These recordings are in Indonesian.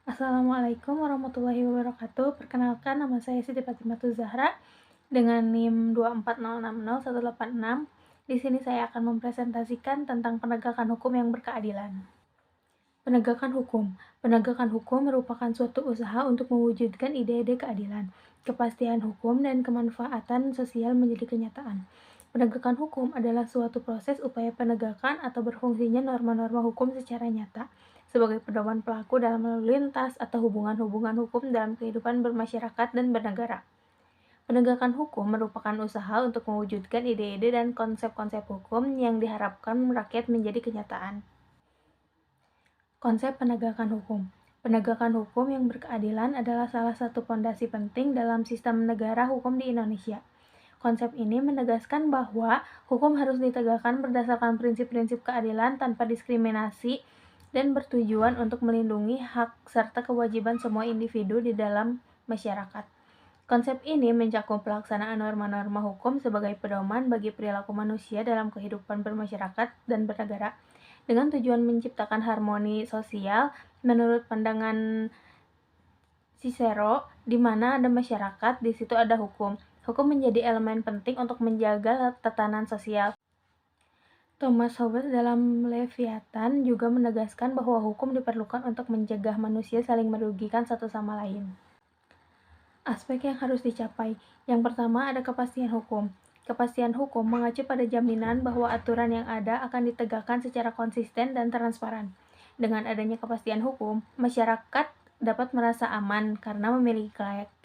Assalamualaikum warahmatullahi wabarakatuh. Perkenalkan, nama saya Siti Fatimah Zahra dengan NIM 2460186. Di sini saya akan mempresentasikan tentang penegakan hukum yang berkeadilan. Penegakan hukum. Penegakan hukum merupakan suatu usaha untuk mewujudkan ide-ide keadilan, kepastian hukum, dan kemanfaatan sosial menjadi kenyataan. Penegakan hukum adalah suatu proses upaya penegakan atau berfungsinya norma-norma hukum secara nyata sebagai pedoman pelaku dalam lalu lintas atau hubungan-hubungan hukum dalam kehidupan bermasyarakat dan bernegara. Penegakan hukum merupakan usaha untuk mewujudkan ide-ide dan konsep-konsep hukum yang diharapkan rakyat menjadi kenyataan. Konsep penegakan hukum. Penegakan hukum yang berkeadilan adalah salah satu fondasi penting dalam sistem negara hukum di Indonesia. Konsep ini menegaskan bahwa hukum harus ditegakkan berdasarkan prinsip-prinsip keadilan tanpa diskriminasi dan bertujuan untuk melindungi hak serta kewajiban semua individu di dalam masyarakat. Konsep ini mencakup pelaksanaan norma-norma hukum sebagai pedoman bagi perilaku manusia dalam kehidupan bermasyarakat dan bernegara, dengan tujuan menciptakan harmoni sosial menurut pandangan Cicero, di mana ada masyarakat, di situ ada hukum. Hukum menjadi elemen penting untuk menjaga tatanan sosial. Thomas Hobbes dalam Leviathan juga menegaskan bahwa hukum diperlukan untuk mencegah manusia saling merugikan satu sama lain. Aspek yang harus dicapai. Yang pertama ada kepastian hukum. Kepastian hukum mengacu pada jaminan bahwa aturan yang ada akan ditegakkan secara konsisten dan transparan. Dengan adanya kepastian hukum, masyarakat dapat merasa aman karena memiliki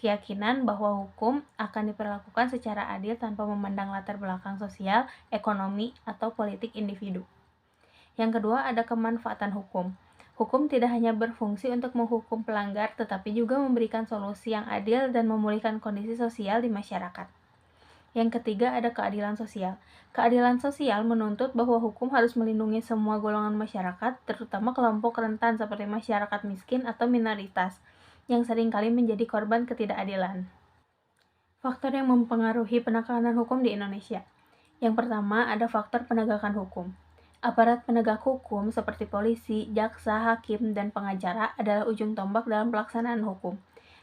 keyakinan bahwa hukum akan diperlakukan secara adil tanpa memandang latar belakang sosial, ekonomi, atau politik individu. Yang kedua ada kemanfaatan hukum. Hukum tidak hanya berfungsi untuk menghukum pelanggar, tetapi juga memberikan solusi yang adil dan memulihkan kondisi sosial di masyarakat. Yang ketiga ada keadilan sosial. Keadilan sosial menuntut bahwa hukum harus melindungi semua golongan masyarakat, terutama kelompok rentan seperti masyarakat miskin atau minoritas, yang seringkali menjadi korban ketidakadilan. Faktor yang mempengaruhi penekanan hukum di Indonesia. Yang pertama ada faktor penegakan hukum. Aparat penegak hukum seperti polisi, jaksa, hakim, dan pengacara adalah ujung tombak dalam pelaksanaan hukum.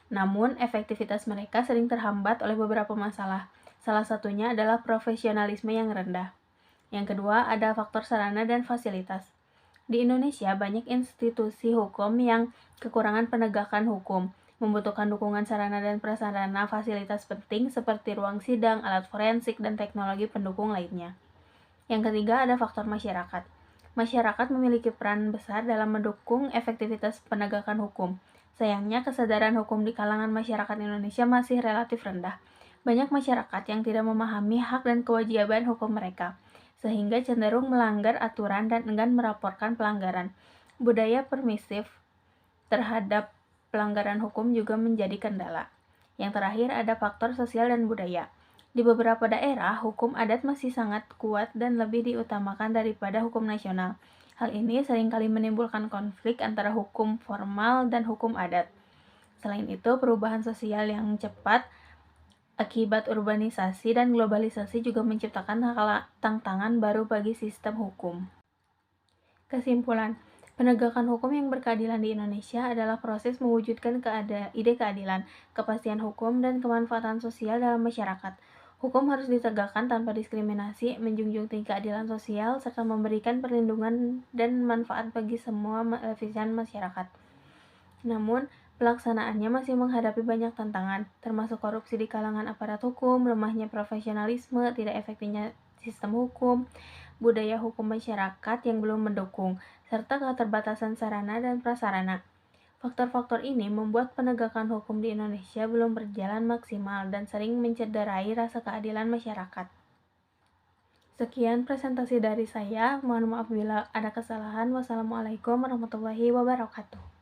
Namun, efektivitas mereka sering terhambat oleh beberapa masalah. Salah satunya adalah profesionalisme yang rendah. Yang kedua, ada faktor sarana dan fasilitas. Di Indonesia, banyak institusi hukum yang kekurangan penegakan hukum, membutuhkan dukungan sarana dan prasarana fasilitas penting seperti ruang sidang, alat forensik, dan teknologi pendukung lainnya. Yang ketiga ada faktor masyarakat. Masyarakat memiliki peran besar dalam mendukung efektivitas penegakan hukum. Sayangnya kesadaran hukum di kalangan masyarakat Indonesia masih relatif rendah. Banyak masyarakat yang tidak memahami hak dan kewajiban hukum mereka, sehingga cenderung melanggar aturan dan enggan melaporkan pelanggaran. Budaya permisif terhadap pelanggaran hukum juga menjadi kendala. Yang terakhir ada faktor sosial dan budaya. Di beberapa daerah, hukum adat masih sangat kuat dan lebih diutamakan daripada hukum nasional. Hal ini seringkali menimbulkan konflik antara hukum formal dan hukum adat. Selain itu, perubahan sosial yang cepat akibat urbanisasi dan globalisasi juga menciptakan tantangan baru bagi sistem hukum. Kesimpulan, penegakan hukum yang berkeadilan di Indonesia adalah proses mewujudkan ide keadilan, kepastian hukum, dan kemanfaatan sosial dalam masyarakat. Hukum harus ditegakkan tanpa diskriminasi, menjunjung tinggi keadilan sosial, serta memberikan perlindungan dan manfaat bagi semua lapisan masyarakat. Namun, pelaksanaannya masih menghadapi banyak tantangan, termasuk korupsi di kalangan aparat hukum, lemahnya profesionalisme, tidak efektifnya sistem hukum, budaya hukum masyarakat yang belum mendukung, serta keterbatasan sarana dan prasarana. Faktor-faktor ini membuat penegakan hukum di Indonesia belum berjalan maksimal dan sering mencederai rasa keadilan masyarakat. Sekian presentasi dari saya, mohon maaf bila ada kesalahan. Wassalamualaikum warahmatullahi wabarakatuh.